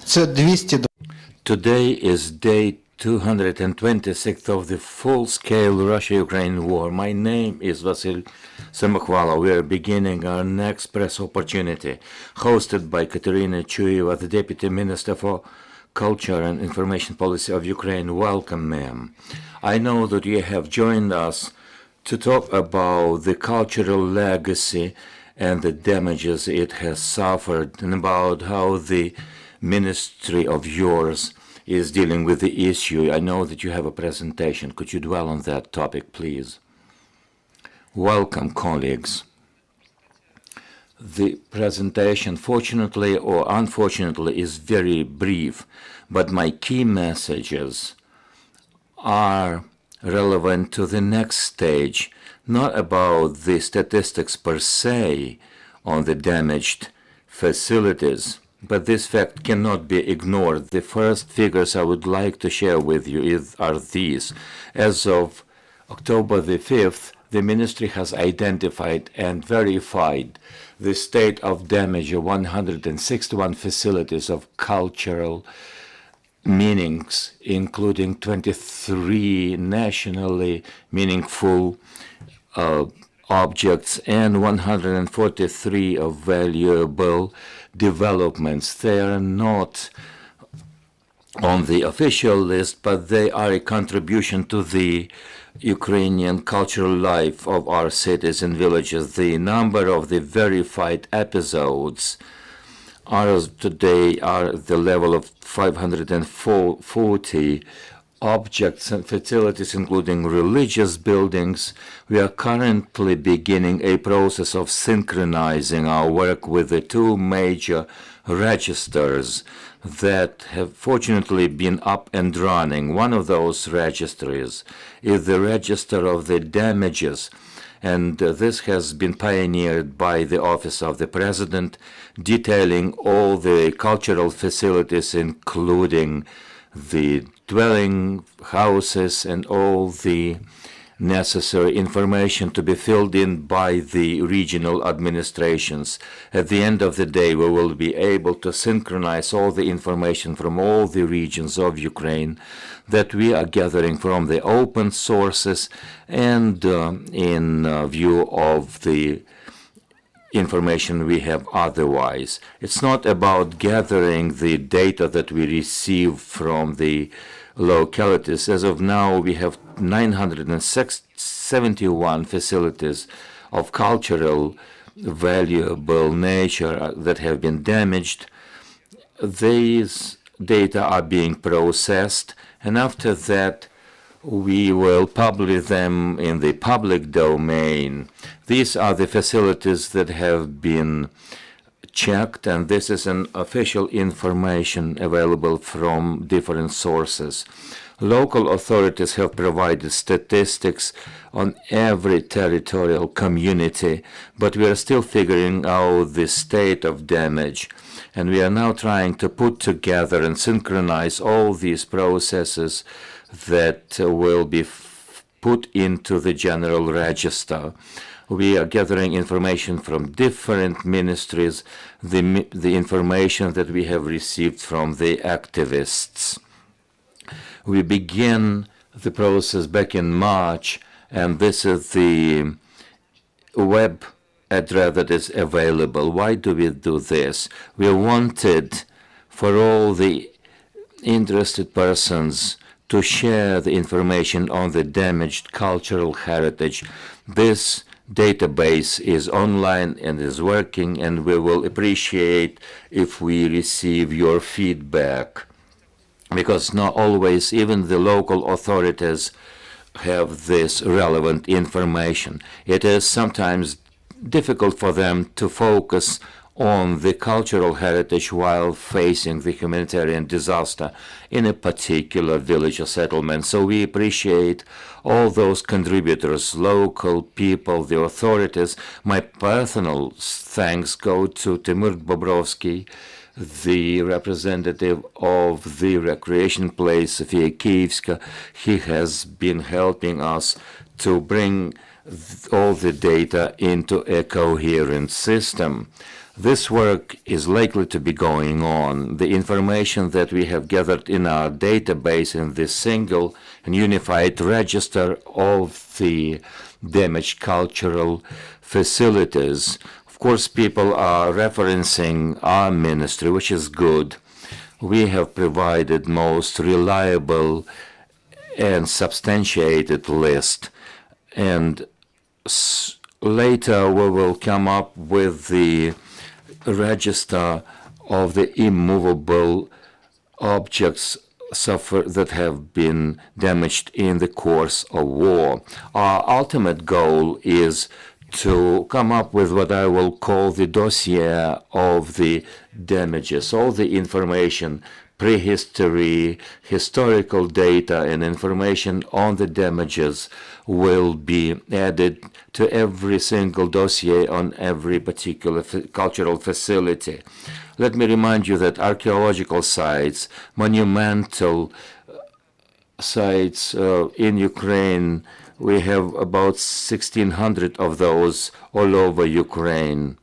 Це 200. Today is day 226th of the full-scale Russia-Ukraine war. My name is Vasil Samokhvalov. We are beginning our next press opportunity, hosted by Kateryna Chuyeva, the Deputy Minister for Culture and Information Policy of Ukraine. Welcome, ma'am. I know that you have joined us to talk about the cultural legacy and the damages it has suffered, and about how the ministry of yours is dealing with the issue. I know that you have a presentation. Could you dwell on that topic, please? Welcome, colleagues. The presentation, fortunately or unfortunately, is very brief, but my key messages are relevant to the next stage, not about the statistics per se on the damaged facilities, but this fact cannot be ignored. The first figures I would like to share with you are these. As of October the 5th, the ministry has identified and verified the state of damage of 161 facilities of cultural meanings, including 23 nationally meaningful objects and 143 of valuable developments. They are not on the official list, but they are a contribution to the Ukrainian cultural life of our cities and villages. The number of the verified episodes today are the level of 540 objects and facilities, including religious buildings. We are currently beginning a process of synchronizing our work with the two major registers that have fortunately been up and running. One of those registries is the register of the damages, and this has been pioneered by the Office of the President, detailing all the cultural facilities, including the dwelling houses and all the necessary information to be filled in by the regional administrations. At the end of the day, we will be able to synchronize all the information from all the regions of Ukraine that we are gathering from the open sources and in view of the information we have otherwise. It's not about gathering the data that we receive from the localities. As of now, we have 971 facilities of cultural valuable nature that have been damaged. These data are being processed, and after that we will publish them in the public domain. These are the facilities that have been checked, and this is an official information available from different sources. Local authorities have provided statistics on every territorial community, but we are still figuring out the state of damage, and we are now trying to put together and synchronize all these processes that will be put into the general register. We are gathering information from different ministries, the information that we have received from the activists. We began the process back in March, and this is the web address that is available. Why do we do this? We wanted for all the interested persons to share the information on the damaged cultural heritage. This database is online and is working, and we will appreciate if we receive your feedback, because not always even the local authorities have this relevant information. It is sometimes difficult for them to focus on the cultural heritage while facing the humanitarian disaster in a particular village or settlement. So we appreciate all those contributors, local people, the authorities. My personal thanks go to Timur Bobrovsky, the representative of the recreation place, Sofia Kievska. He has been helping us to bring all the data into a coherent system. This work is likely to be going on. The information that we have gathered in our database in this single and unified register of the damaged cultural facilities. Of course, people are referencing our ministry, which is good. We have provided most reliable and substantiated list, and later we will come up with the register of the immovable objects that have been damaged in the course of war. Our ultimate goal is to come up with what I will call the dossier of the damages, all the information, prehistory, historical data, and information on the damages will be added to every single dossier on every particular cultural facility. Let me remind you that archaeological sites, monumental sites in Ukraine, we have about 1,600 of those all over Ukraine.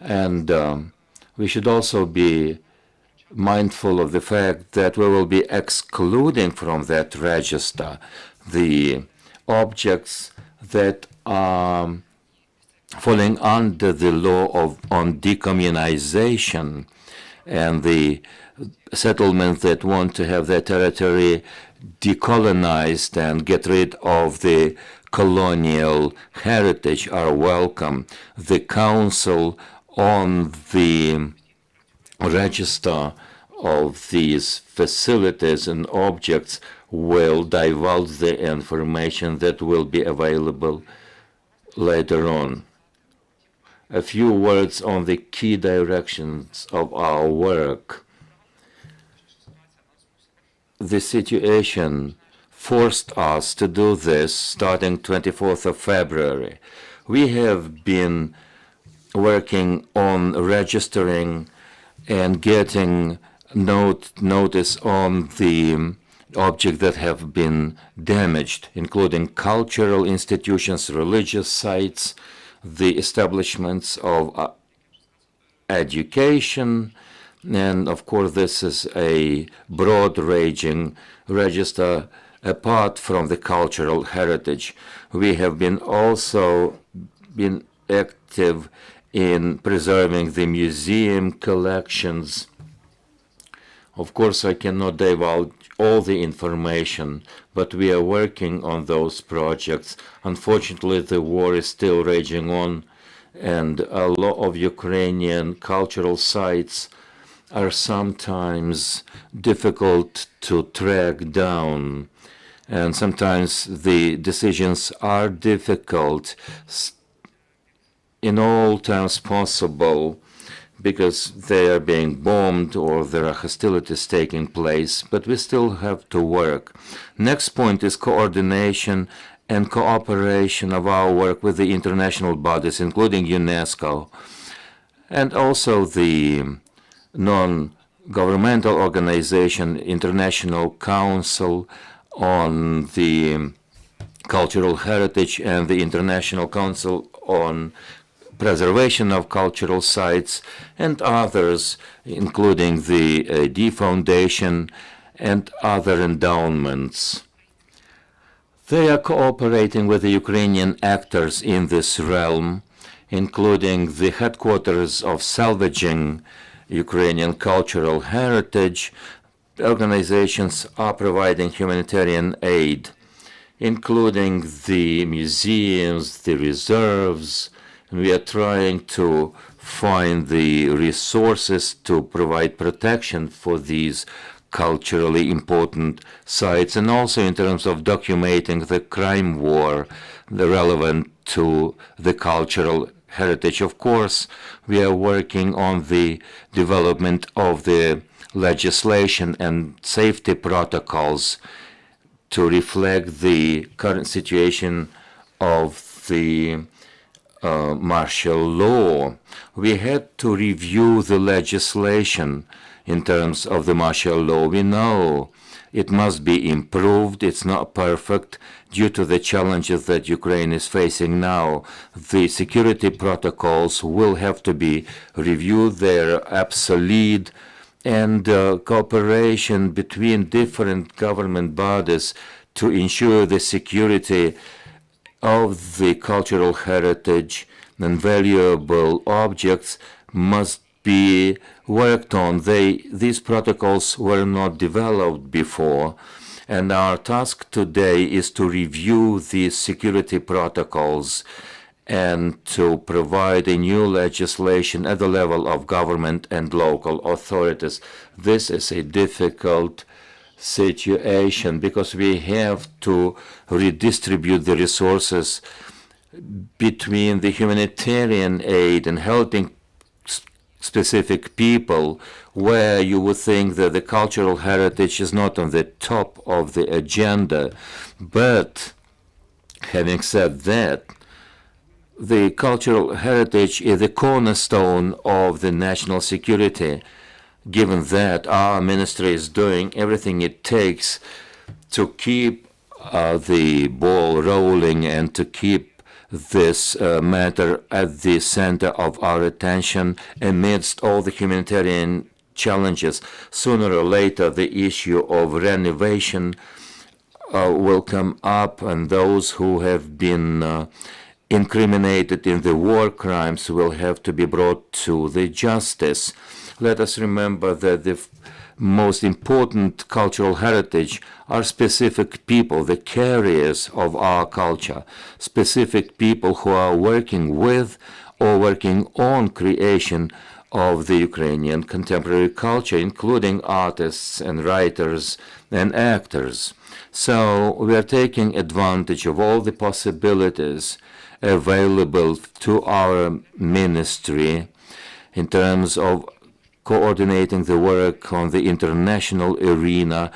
And we should also be mindful of the fact that we will be excluding from that register the objects that are falling under the law on decommunization and the settlements that want to have their territory decolonized and get rid of the colonial heritage are welcome. The Council on the register of these facilities and objects will divulge the information that will be available later on. A few words on the key directions of our work. The situation forced us to do this starting 24th of February. We have been working on registering and getting notice on the objects that have been damaged, including cultural institutions, religious sites, the establishments of education, and of course this is a broad-ranging register apart from the cultural heritage. We have been also been active in preserving the museum collections. Of course, I cannot divulge all the information, but we are working on those projects. Unfortunately, the war is still raging on, and a lot of Ukrainian cultural sites are sometimes difficult to track down, and sometimes the decisions are difficult in all times possible because they are being bombed or there are hostilities taking place, but we still have to work. Next point is coordination and cooperation of our work with the international bodies, including UNESCO, and also the non-governmental organization, International Council on the Cultural Heritage and the International Council on Preservation of Cultural Sites, and others, including the D Foundation and other endowments. They are cooperating with the Ukrainian actors in this realm, including the headquarters of Salvaging Ukrainian Cultural Heritage. Organizations are providing humanitarian aid, including the museums, the reserves, and we are trying to find the resources to provide protection for these culturally important sites, and also in terms of documenting the crime war relevant to the cultural heritage. Of course, we are working on the development of the legislation and safety protocols to reflect the current situation of the martial law. We had to review the legislation in terms of the martial law. We know it must be improved. It's not perfect due to the challenges that Ukraine is facing now. The security protocols will have to be reviewed. They're obsolete, and cooperation between different government bodies to ensure the security of the cultural heritage and valuable objects must be worked on. These protocols were not developed before, and our task today is to review these security protocols and to provide a new legislation at the level of government and local authorities. This is a difficult situation because we have to redistribute the resources between the humanitarian aid and helping specific people, where you would think that the cultural heritage is not on the top of the agenda. But having said that, the cultural heritage is the cornerstone of the national security, given that our ministry is doing everything it takes to keep the ball rolling and to keep this matter at the center of our attention amidst all the humanitarian challenges. Sooner or later, the issue of renovation will come up, and those who have been incriminated in the war crimes will have to be brought to the justice. Let us remember that the most important cultural heritage are specific people, the carriers of our culture, specific people who are working with or working on creation of the Ukrainian contemporary culture, including artists and writers and actors. So we are taking advantage of all the possibilities available to our ministry in terms of coordinating the work on the international arena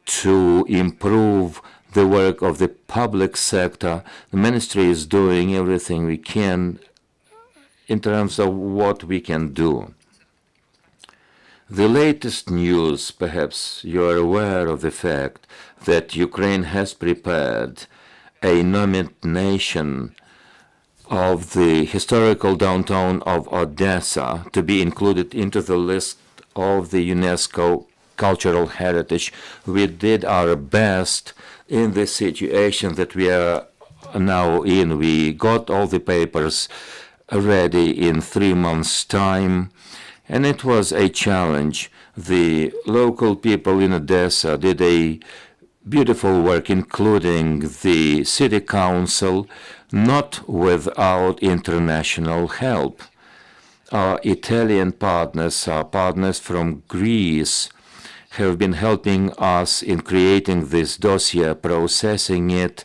to improve the work of the public sector. The ministry is doing everything we can in terms of what we can do. The latest news, perhaps you are aware of the fact that Ukraine has prepared a nomination of the historical downtown of Odessa to be included into the list of the UNESCO cultural heritage. We did our best in the situation that we are now in. We got all the papers ready in 3 months' time, and it was a challenge. The local people in Odessa did a beautiful work, including the city council, not without international help. Our Italian partners, our partners from Greece, have been helping us in creating this dossier, processing it,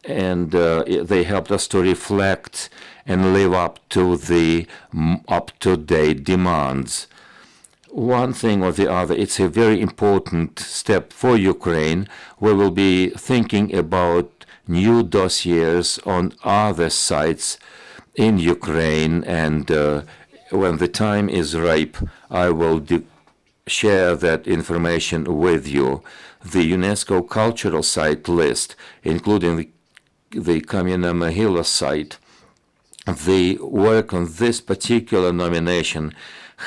and they helped us to reflect and live up to the up-to-date demands. One thing or the other, it's a very important step for Ukraine. We will be thinking about new dossiers on other sites in Ukraine, and when the time is ripe, I will share that information with you. The UNESCO cultural site list, including the Kam'yana Могила site, the work on this particular nomination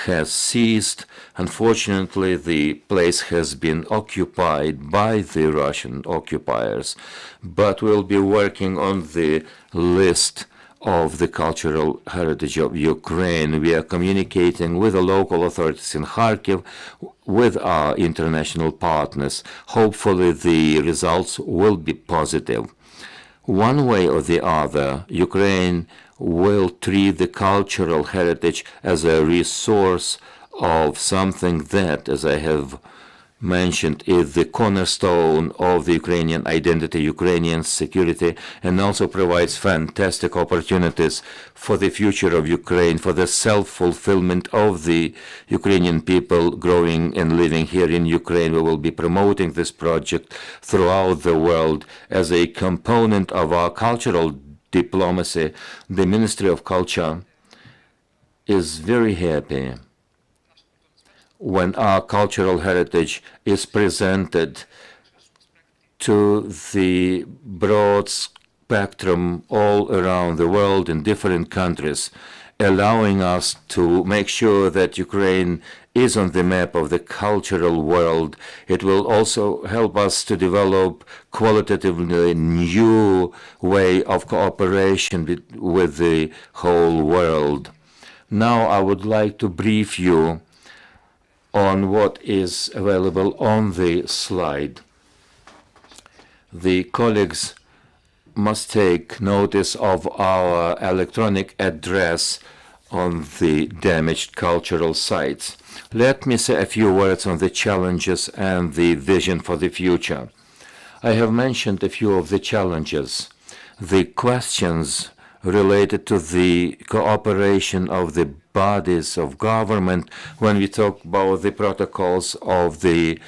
has ceased. Unfortunately, the place has been occupied by the Russian occupiers, but we'll be working on the list of the cultural heritage of Ukraine. We are communicating with the local authorities in Kharkiv, with our international partners. Hopefully, the results will be positive. One way or the other, Ukraine will treat the cultural heritage as a resource of something that, as I have mentioned, is the cornerstone of the Ukrainian identity, Ukrainian security, and also provides fantastic opportunities for the future of Ukraine, for the self-fulfillment of the Ukrainian people growing and living here in Ukraine. We will be promoting this project throughout the world as a component of our cultural diplomacy. The Ministry of Culture is very happy when our cultural heritage is presented to the broad spectrum all around the world in different countries, allowing us to make sure that Ukraine is on the map of the cultural world. It will also help us to develop qualitatively new way of cooperation with the whole world. Now I would like to brief you on what is available on the slide. The colleagues must take notice of our electronic address on the damaged cultural sites. Let me say a few words on the challenges and the vision for the future. I have mentioned a few of the challenges. The questions related to the cooperation of the bodies of government when we talk about the protocols of the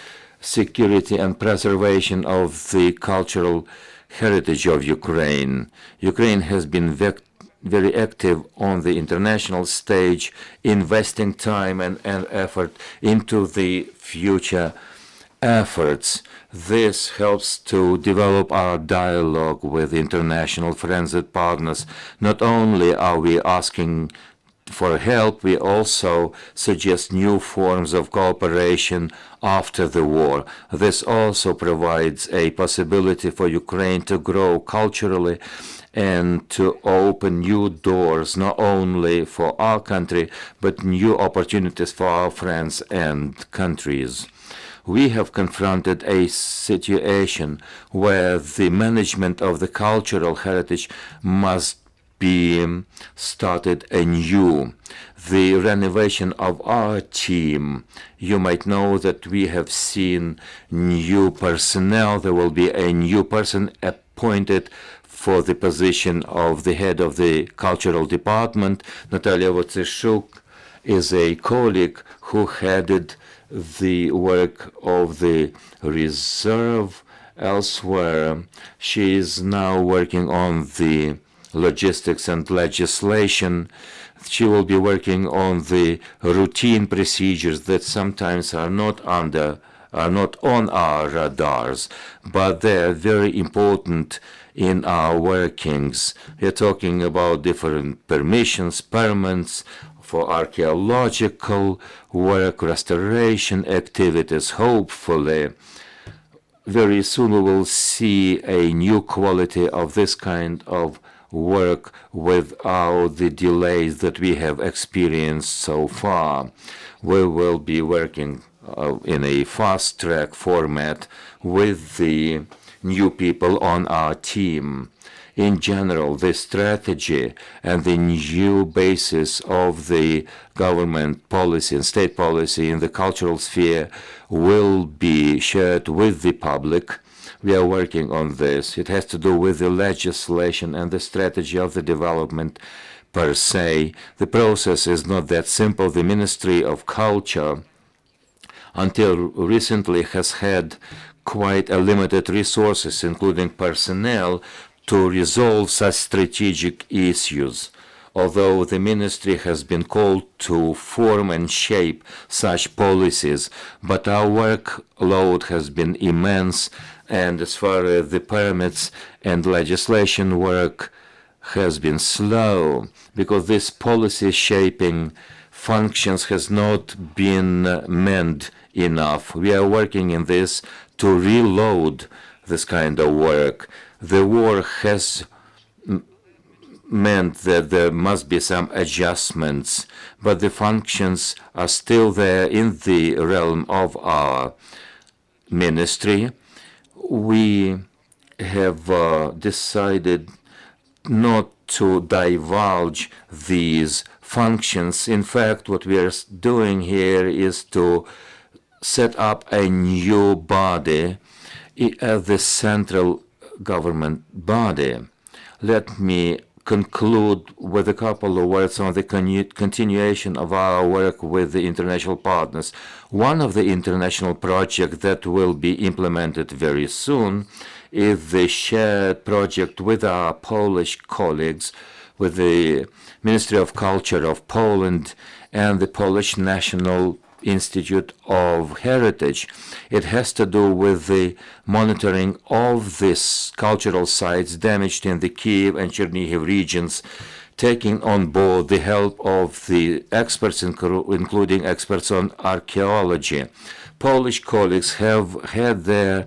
security and preservation of the cultural heritage of Ukraine. Ukraine has been very active on the international stage, investing time and effort into the future efforts. This helps to develop our dialogue with international friends and partners. Not only are we asking for help, we also suggest new forms of cooperation after the war. This also provides a possibility for Ukraine to grow culturally and to open new doors, not only for our country, but new opportunities for our friends and countries. We have confronted a situation where the management of the cultural heritage must be started anew. The renovation of our team. You might know that we have seen new personnel. There will be a new person appointed for the position of the head of the cultural department. Natalia Wojciechuk is a colleague who headed the work of the reserve elsewhere. She is now working on the logistics and legislation. She will be working on the routine procedures that sometimes are not on our radars, but they are very important in our workings. We are talking about different permissions, permits for archaeological work, restoration activities. Hopefully, very soon we will see a new quality of this kind of work without the delays that we have experienced so far. We will be working in a fast-track format with the new people on our team. In general, the strategy and the new basis of the government policy and state policy in the cultural sphere will be shared with the public. We are working on this. It has to do with the legislation and the strategy of the development per se. The process is not that simple. The Ministry of Culture, until recently, has had quite a limited resources, including personnel, to resolve such strategic issues. Although the ministry has been called to form and shape such policies, but our workload has been immense, and as far as the permits and legislation work has been slow, because this policy shaping functions has not been manned enough. We are working in this to reload this kind of work. The war has meant that there must be some adjustments, but the functions are still there in the realm of our ministry. We have decided not to divulge these functions. In fact, what we are doing here is to set up a new body as the central government body. Let me conclude with a couple of words on the continuation of our work with the international partners. One of the international projects that will be implemented very soon is the shared project with our Polish colleagues, with the Ministry of Culture of Poland and the Polish National Institute of Heritage. It has to do with the monitoring of these cultural sites damaged in the Kiev and Chernihiv regions, taking on board the help of the experts, including experts on archaeology. Polish colleagues have had their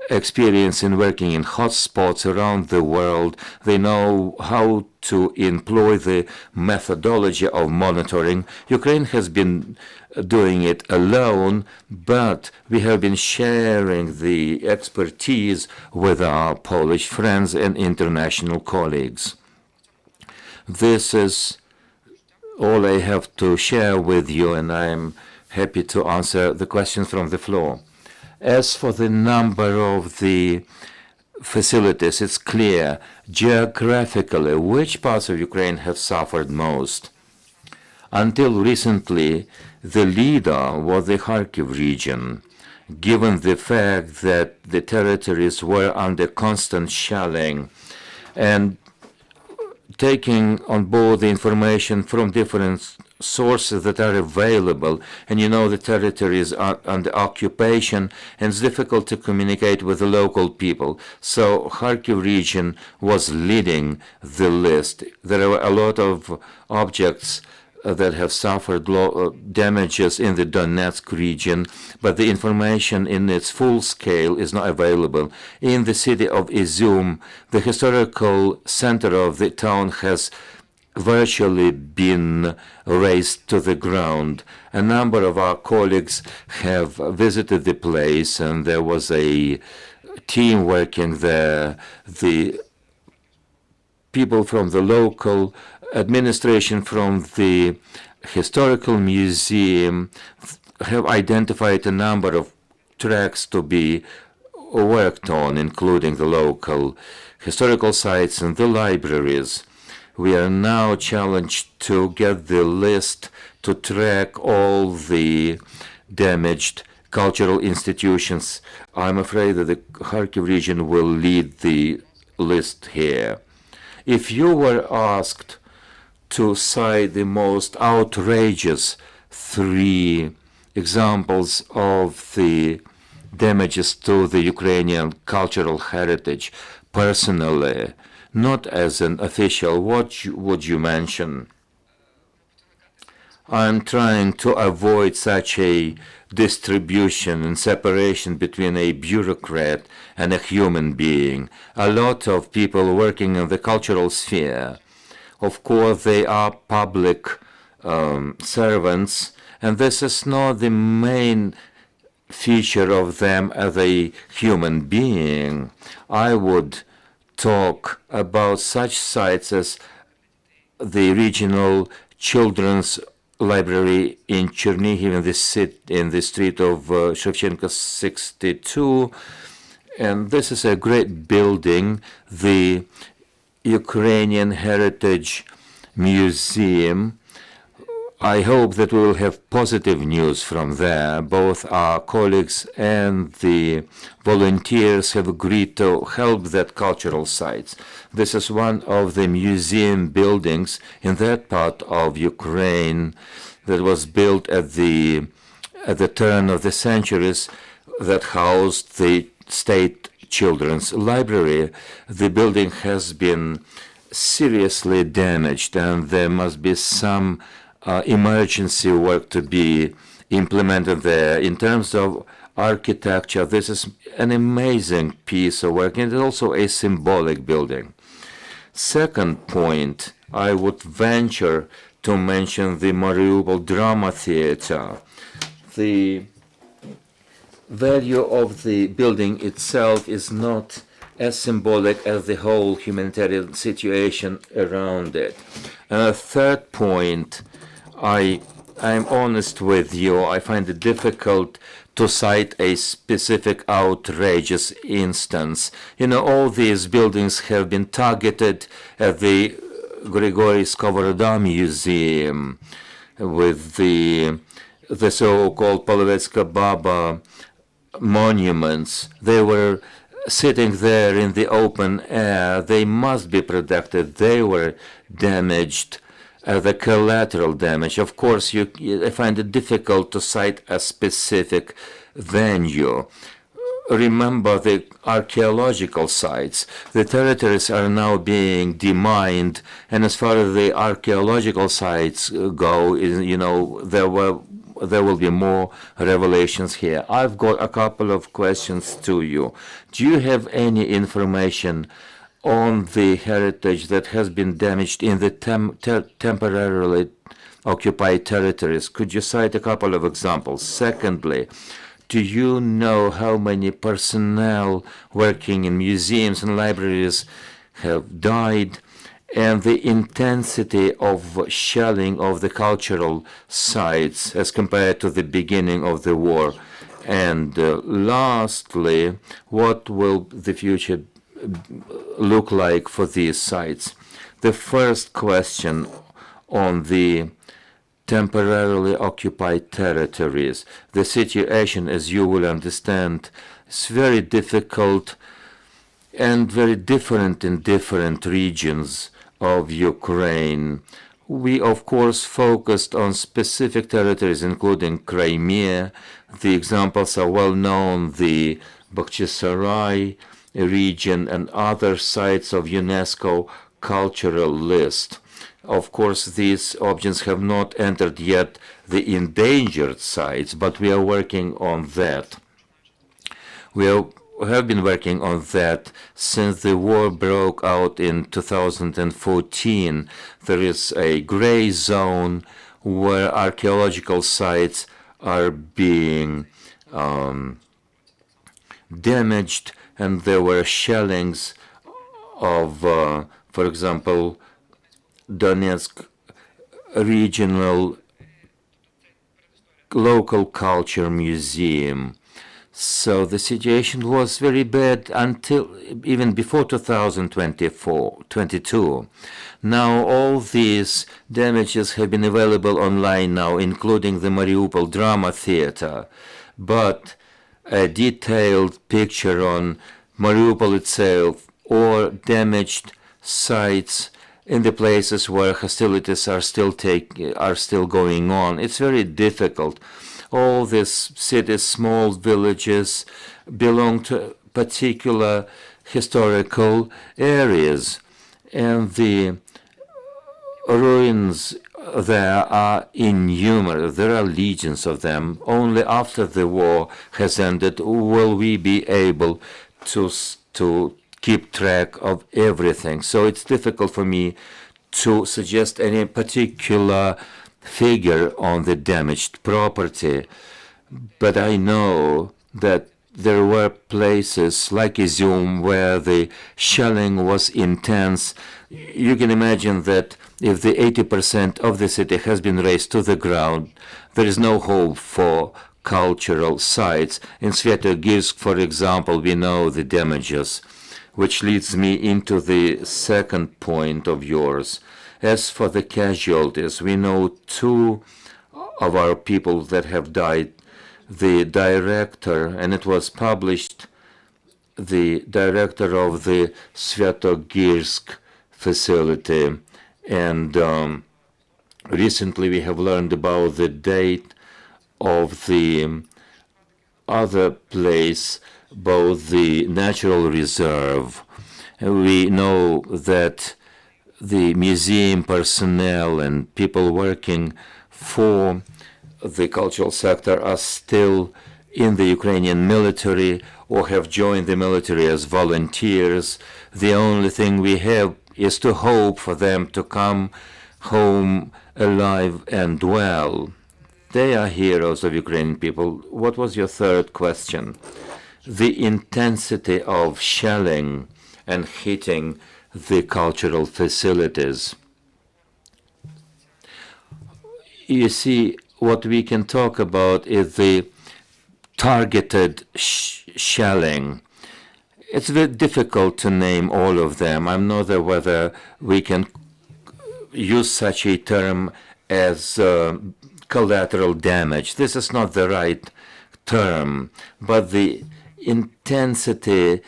experience in working in hotspots around the world. They know how to employ the methodology of monitoring. Ukraine has been doing it alone, but we have been sharing the expertise with our Polish friends and international colleagues. This is all I have to share with you, and I'm happy to answer the questions from the floor. As for the number of the facilities, it's clear geographically which parts of Ukraine have suffered most. Until recently, the leader was the Kharkiv region, given the fact that the territories were under constant shelling, and taking on board the information from different sources that are available, and you know the territories are under occupation and it's difficult to communicate with the local people. So Kharkiv region was leading the list. There were a lot of objects that have suffered damages in the Donetsk region, but the information in its full scale is not available. In the city of Izum, the historical center of the town has virtually been razed to the ground. A number of our colleagues have visited the place, and there was a team working there. The people from the local administration, from the historical museum, have identified a number of tracks to be worked on, including the local historical sites and the libraries. We are now challenged to get the list to track all the damaged cultural institutions. I'm afraid that the Kharkiv region will lead the list here. If you were asked to cite the most outrageous 3 examples of the damages to the Ukrainian cultural heritage, personally, not as an official, what would you mention? I'm trying to avoid such a distribution and separation between a bureaucrat and a human being. A lot of people working in the cultural sphere, of course, they are public servants, and this is not the main feature of them as a human being. I would talk about such sites as the regional children's library in Chernihiv in the street of Shevchenko 62, and this is a great building, the Ukrainian Heritage Museum. I hope that we will have positive news from there. Both our colleagues and the volunteers have agreed to help that cultural sites. This is one of the museum buildings in that part of Ukraine that was built at the turn of the centuries that housed the state children's library. The building has been seriously damaged, and there must be some emergency work to be implemented there. In terms of architecture, this is an amazing piece of work, and it's also a symbolic building. Second point, I would venture to mention the Mariupol Drama Theater. The value of the building itself is not as symbolic as the whole humanitarian situation around it. Third point, I'm honest with you, I find it difficult to cite a specific outrageous instance. You know, all these buildings have been targeted at the Grigory Skovoroda Museum with the so-called Polovetska Baba monuments. They were sitting there in the open air. They must be protected. They were damaged the collateral damage. Of course, I find it difficult to cite a specific venue. Remember the archaeological sites. The territories are now being demined, and as far as the archaeological sites go, there will be more revelations here. I've got a couple of questions to you. Do you have any information on the heritage that has been damaged in the temporarily occupied territories? Could you cite a couple of examples? Secondly, do you know how many personnel working in museums and libraries have died, and the intensity of shelling of the cultural sites as compared to the beginning of the war? And lastly, what will the future look like for these sites? The first question on the temporarily occupied territories. The situation, as you will understand, is very difficult and very different in different regions of Ukraine. We, of course, focused on specific territories, including Crimea. The examples are well known, the Bakhchisarai region and other sites of UNESCO cultural list. Of course, these objects have not entered yet the endangered sites, but we are working on that. We have been working on that since the war broke out in 2014. There is a gray zone where archaeological sites are being damaged, and there were shellings of, for example, Donetsk Regional Local Culture Museum. So the situation was very bad until even before 2022. Now all these damages have been available online now, including the Mariupol Drama Theater. But a detailed picture on Mariupol itself or damaged sites in the places where hostilities are still going on, it's very difficult. All these cities, small villages, belong to particular historical areas, and the ruins there are innumerable. There are legions of them. Only after the war has ended will we be able to keep track of everything. So it's difficult for me to suggest any particular figure on the damaged property, but I know that there were places like Izium where the shelling was intense. You can imagine that if the 80% of the city has been razed to the ground, there is no hope for cultural sites. In Svetogirsk, for example, we know the damages, which leads me into the second point of yours. As for the casualties, we know 2 of our people that have died. The director, and it was published, the director of the Svetogirsk facility. And recently we have learned about the date of the other place, both the natural reserve. We know that the museum personnel and people working for the cultural sector are still in the Ukrainian military or have joined the military as volunteers. The only thing we have is to hope for them to come home alive and well. They are heroes of Ukrainian people. What was your third question? The intensity of shelling and hitting the cultural facilities. You see, what we can talk about is the targeted shelling. It's very difficult to name all of them. I'm not sure whether we can use such a term as collateral damage. This is not the right term, but the intensity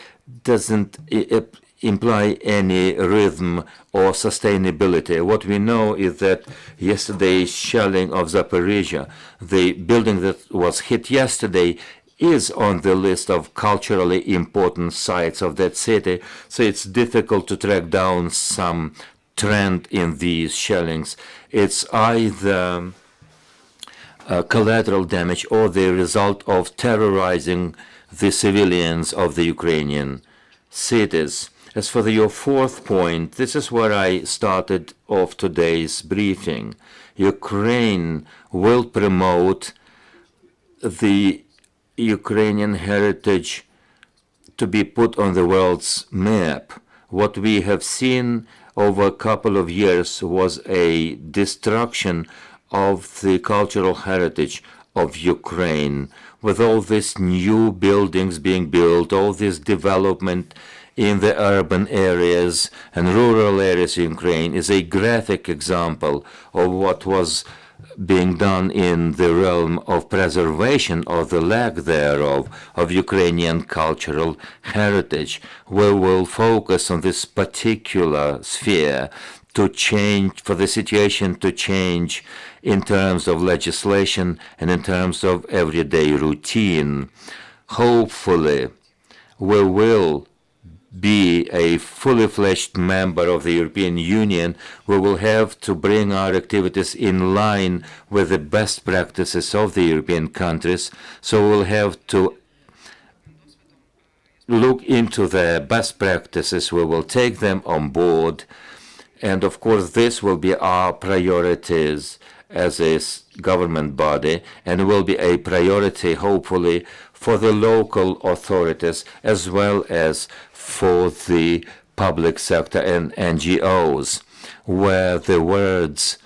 imply any rhythm or sustainability. What we know is that yesterday's shelling of Zaporizhia, the building that was hit yesterday, is on the list of culturally important sites of that city, so it's difficult to track down some trend in these shellings. It's either collateral damage or the result of terrorizing the civilians of the Ukrainian cities. As for your fourth point, this is where I started off today's briefing. Ukraine will promote the Ukrainian heritage to be put on the world's map. What we have seen over a couple of years was a destruction of the cultural heritage of Ukraine, with all these new buildings being built, all this development in the urban areas and rural areas in Ukraine is a graphic example of what was being done in the realm of preservation or the lack thereof of Ukrainian cultural heritage. We will focus on this particular sphere to change, for the situation to change in terms of legislation and in terms of everyday routine. Hopefully, we will be a fully fledged member of the European Union. We will have to bring our activities in line with the best practices of the European countries. So we'll have to look into the best practices. We will take them on board. And of course, this will be our priorities as a government body, and will be a priority, hopefully, for the local authorities as well as for the public sector and NGOs, where the words,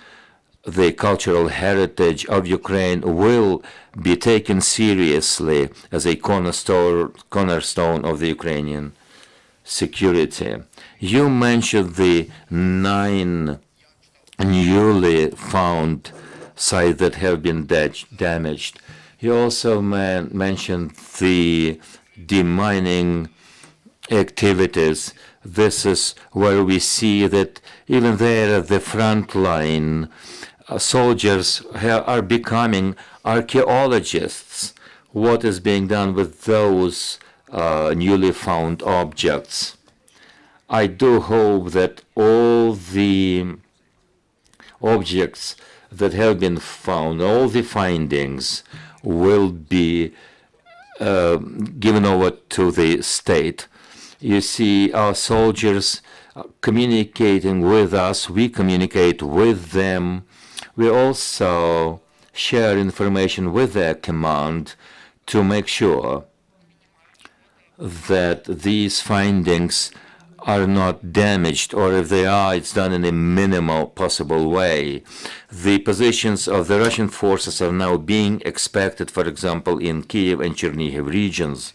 the cultural heritage of Ukraine will be taken seriously as a cornerstone of the Ukrainian security. You mentioned the 9 newly found sites that have been damaged. You also mentioned the demining activities. This is where we see that even there at the front line, soldiers are becoming archaeologists. What is being done with those newly found objects? I do hope that all the objects that have been found, all the findings, will be given over to the state. You see, our soldiers communicating with us, we communicate with them. We also share information with their command to make sure that these findings are not damaged, or if they are, it's done in a minimal possible way. The positions of the Russian forces are now being expected, for example, in Kiev and Chernihiv regions.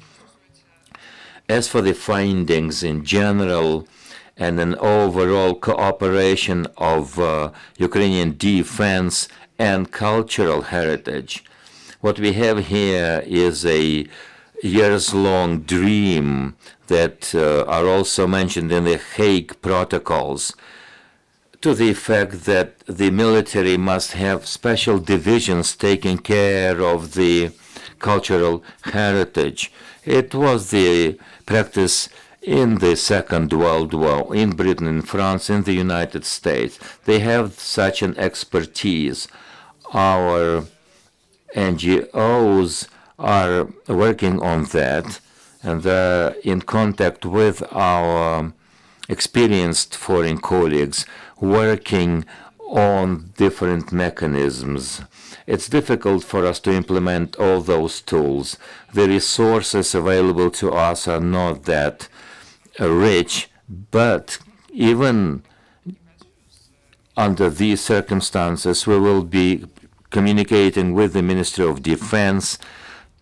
As for the findings in general and an overall cooperation of Ukrainian defense and cultural heritage, what we have here is a years-long dream that are also mentioned in the Hague protocols, to the effect that the military must have special divisions taking care of the cultural heritage. It was the practice in the Second World War, in Britain, in France, in the United States. They have such an expertise. Our NGOs are working on that, and they're in contact with our experienced foreign colleagues working on different mechanisms. It's difficult for us to implement all those tools. The resources available to us are not that rich, but even under these circumstances, we will be communicating with the Ministry of Defense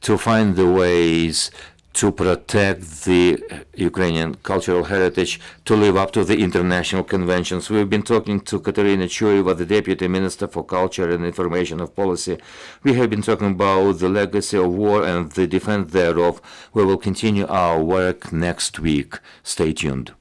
to find the ways to protect the Ukrainian cultural heritage, to live up to the international conventions. We've been talking to Kateryna Chuyeva, the Deputy Minister for Culture and Information of Policy. We have been talking about the legacy of war and the defense thereof. We will continue our work next week. Stay tuned.